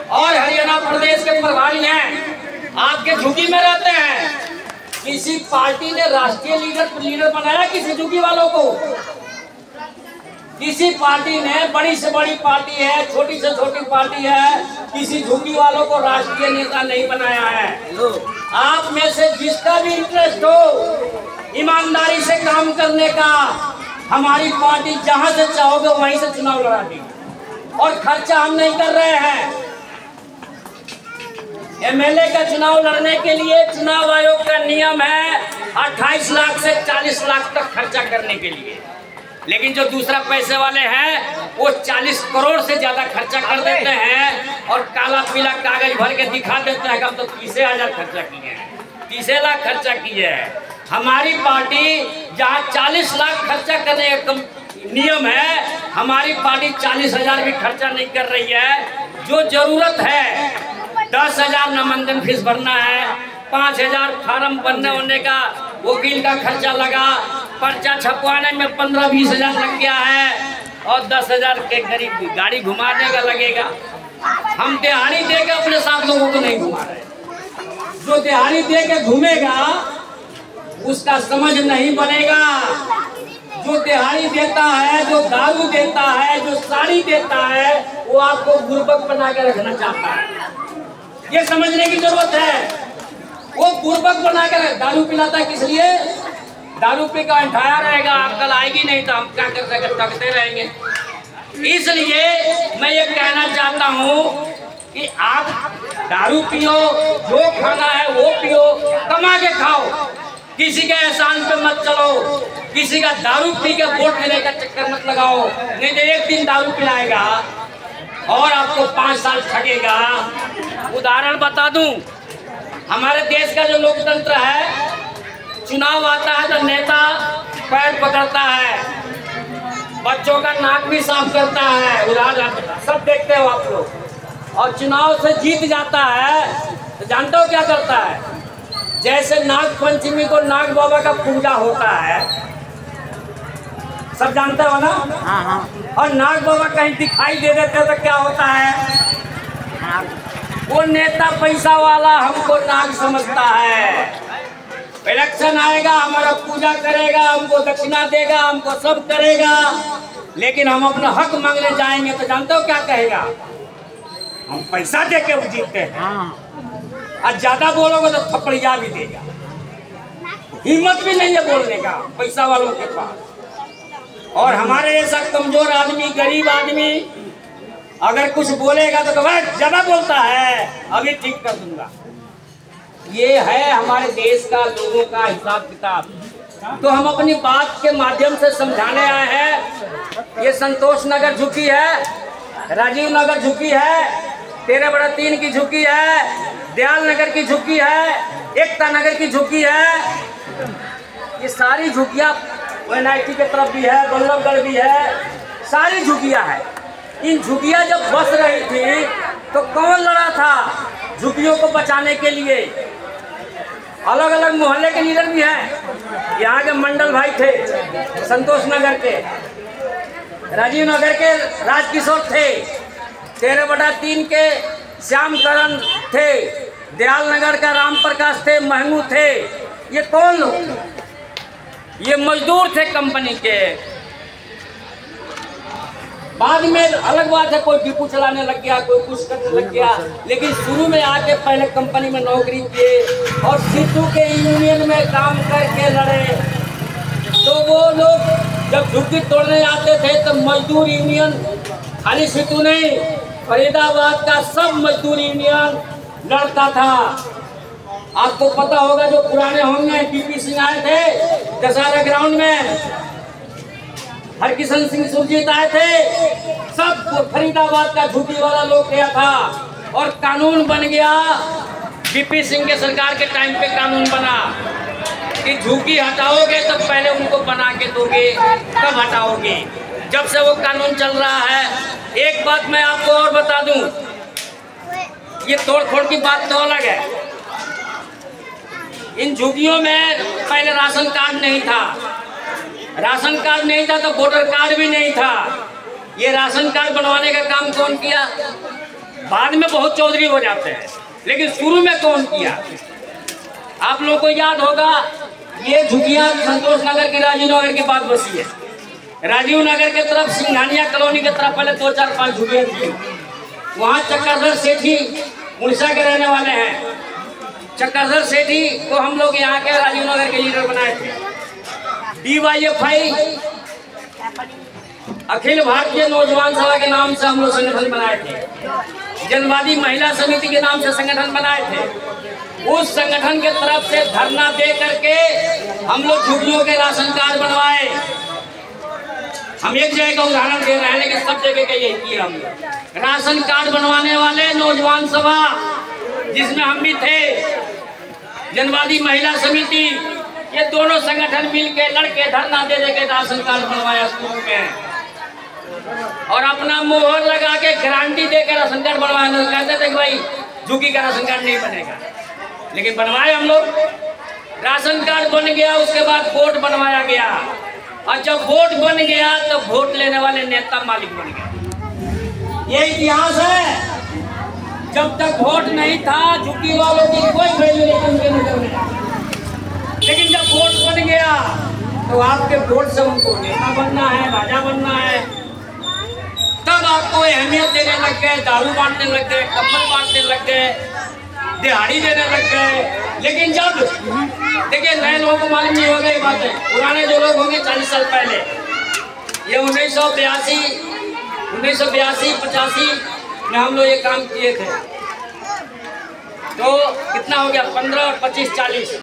और हरियाणा प्रदेश के प्रभारी हैं, आपके झुग्गी में रहते हैं। किसी पार्टी ने राष्ट्रीय लीडर बनाया किसी झुग्गी वालों को? किसी पार्टी ने, बड़ी से बड़ी पार्टी है, छोटी से छोटी पार्टी है, किसी झुग्गी वालों को राष्ट्रीय नेता नहीं बनाया है। आप में से जिसका भी इंटरेस्ट हो ईमानदारी से काम करने का, हमारी पार्टी जहां से चाहोगे वहीं से चुनाव लड़ा देगी। और खर्चा हम नहीं कर रहे हैं। एमएलए का चुनाव लड़ने के लिए चुनाव आयोग का नियम है 28 लाख से 40 लाख तक खर्चा करने के लिए, लेकिन जो दूसरा पैसे वाले हैं वो 40 करोड़ से ज्यादा खर्चा कर देते हैं और काला पीला कागज भर के दिखा देते हैं कि हम तो 30,000 खर्चा किए हैं, 30 लाख खर्चा किए हैं। हमारी पार्टी जहाँ 40 लाख खर्चा करने का नियम है, हमारी पार्टी 40,000 भी खर्चा नहीं कर रही है। जो जरूरत है 10,000 नामांकन फीस भरना है, 5,000 फार्म बनने होने का वकील का खर्चा लगा, पर्चा छपवाने में 15-20 हजार लग गया है और 10,000 के करीब गाड़ी घुमाने का लगेगा। हम दिहाड़ी दे के अपने साथ लोगों को नहीं घुमा रहे। जो दिहाड़ी दे के घूमेगा उसका समझ नहीं बनेगा। जो दिहाड़ी देता है, जो दारू देता है, जो साड़ी देता है, वो आपको गुर्बत बना के रखना चाहता है। ये समझने की जरूरत है। वो गुर्बत बना के दारू पिलाता किस लिए? दारू पी का अंठाया रहेगा, अक्ल आएगी नहीं तो हम क्या कर सके, टकते रहेंगे। इसलिए मैं ये कहना चाहता हूँ कि आप दारू पियो, जो खाना है वो पियो, कमा के खाओ, किसी के एहसान पे मत चलो, किसी का दारू पी के वोट लेने का चक्कर मत लगाओ, नहीं तो एक दिन दारू पिलाएगा और आपको 5 साल ठगेगा। उदाहरण बता दूं, हमारे देश का जो लोकतंत्र है, चुनाव आता है तो नेता पैर पकड़ता है, बच्चों का नाक भी साफ करता है, उदाहरण सब देखते हो आप लोग। और चुनाव से जीत जाता है तो जानते हो क्या करता है? जैसे नाग पंचमी को नाग बाबा का पूजा होता है, सब जानते हो ना? हाँ। और नाग बाबा कहीं दिखाई दे देते तो क्या होता है? वो नेता पैसा वाला हमको नाग समझता है। इलेक्शन आएगा, हमारा पूजा करेगा, हमको दक्षिणा देगा, हमको सब करेगा, लेकिन हम अपना हक मांगने जाएंगे तो जानते हो क्या कहेगा? हम पैसा दे के जीतते हैं, और ज्यादा बोलोगे तो थप्पड़िया भी देगा। हिम्मत भी नहीं है बोलने का पैसा वालों के पास। और हमारे जैसा कमजोर आदमी, गरीब आदमी अगर कुछ बोलेगा तो भाई ज्यादा बोलता है, अभी ठीक कर दूंगा। ये है हमारे देश का लोगों का हिसाब किताब। तो हम अपनी बात के माध्यम से समझाने आए हैं। ये संतोष नगर झुकी है, राजीव नगर झुकी है, 13/3 की झुकी है, दयाल नगर की झुकी है, एकता नगर की झुकी है। ये सारी झुकियाँ NIT के तरफ भी है, बल्लभगढ़ भी है, सारी झुकियाँ है। इन झुगियाँ जब बस रही थी तो कौन लड़ा था झुगियों को बचाने के लिए? अलग अलग मोहल्ले के लीडर भी हैं। यहाँ के मंडल भाई थे, संतोष नगर के, राजीव नगर के राजकिशोर थे, 13/3 के श्यामकरण थे, दयाल नगर का राम प्रकाश थे, महंगू थे। ये कौन लोग? ये मजदूर थे कंपनी के। बाद में अलग बात है, कोई डिपो चलाने लग गया, कोई कुछ करने लग गया, लेकिन शुरू में आके पहले कंपनी में नौकरी किए और सीटू के यूनियन में काम करके लड़े। तो वो लोग जब झुग्गी तोड़ने आते थे तो मजदूर यूनियन, खाली सीटू नहीं, फरीदाबाद का सब मजदूर यूनियन लड़ता था। आपको पता होगा, जो पुराने होंगे, DP सिंह आए थे दशहरा ग्राउंड में, हरकिशन सिंह सुरजीत आए थे, सब फरीदाबाद का झुग्गी वाला लोग गया था और कानून बन गया। DP सिंह के सरकार के टाइम पे कानून बना कि झुग्गी हटाओगे तो पहले उनको बना के दोगे, तब हटाओगे। जब से वो कानून चल रहा है। एक बात मैं आपको और बता दूं, ये तोड़ फोड़ की बात तो अलग है। इन झुग्गियों में पहले राशन कार्ड नहीं था, राशन कार्ड नहीं था तो वोटर कार्ड भी नहीं था। ये राशन कार्ड बनवाने का काम कौन किया? बाद में बहुत चौधरी हो जाते हैं, लेकिन शुरू में कौन किया? आप लोगों को याद होगा, ये झुग्गियां संतोष नगर की राजीव नगर के बाद बसी है। राजीव नगर के तरफ सिंघानिया कॉलोनी के तरफ पहले 2-4-5 झुग्गियां थी। वहाँ चक्रधर सेठी उड़ीसा के रहने वाले हैं। चक्रधर सेठी को हम लोग यहाँ के राजीव नगर के लीडर बनाए थे। DYFI अखिल भारतीय नौजवान सभा के नाम से हम लोग संगठन बनाए थे। जनवादी महिला समिति के नाम से संगठन बनाए थे। उस संगठन के तरफ से धरना दे करके हम लोग झुग्गियों के राशन कार्ड बनवाए। हम एक जगह का उदाहरण दे रहे हैं, लेकिन सब जगह का यही किया हम लोग। राशन कार्ड बनवाने वाले नौजवान सभा, जिसमें हम भी थे, जनवादी महिला समिति, ये दोनों संगठन मिलके लड़के धरना दे के राशन कार्ड बनवाया स्कूल में, और अपना मोहर लगा के गारंटी देकर राशन कार्ड बनवाया। कहते थे कि भाई झुग्गी का राशन कार्ड नहीं बनेगा, लेकिन बनवाए हम लोग। राशन कार्ड बन गया, उसके बाद वोट बनवाया गया, और जब वोट बन गया तो वोट लेने वाले नेता मालिक बन गए। ये इतिहास है। जब तक वोट नहीं था, झुग्गी वालों की कोई वैल्यू नहीं उनके नजर में, लेकिन जब वोट बन गया तो आपके वोट से उनको नेता बनना है, राजा बनना है, तब आपको अहमियत देने लग गए, दारू बांटने लग गए, कंबल बांटने लग गए, दिहाड़ी देने लग गए। लेकिन जब देखिए, नए लोगों को मालूम नहीं होगा ये बातें। पुराने जो लोग होंगे 40 साल पहले, ये 1982, 85 में हम लोग ये काम किए थे। तो कितना हो गया? 15 और 25, 40,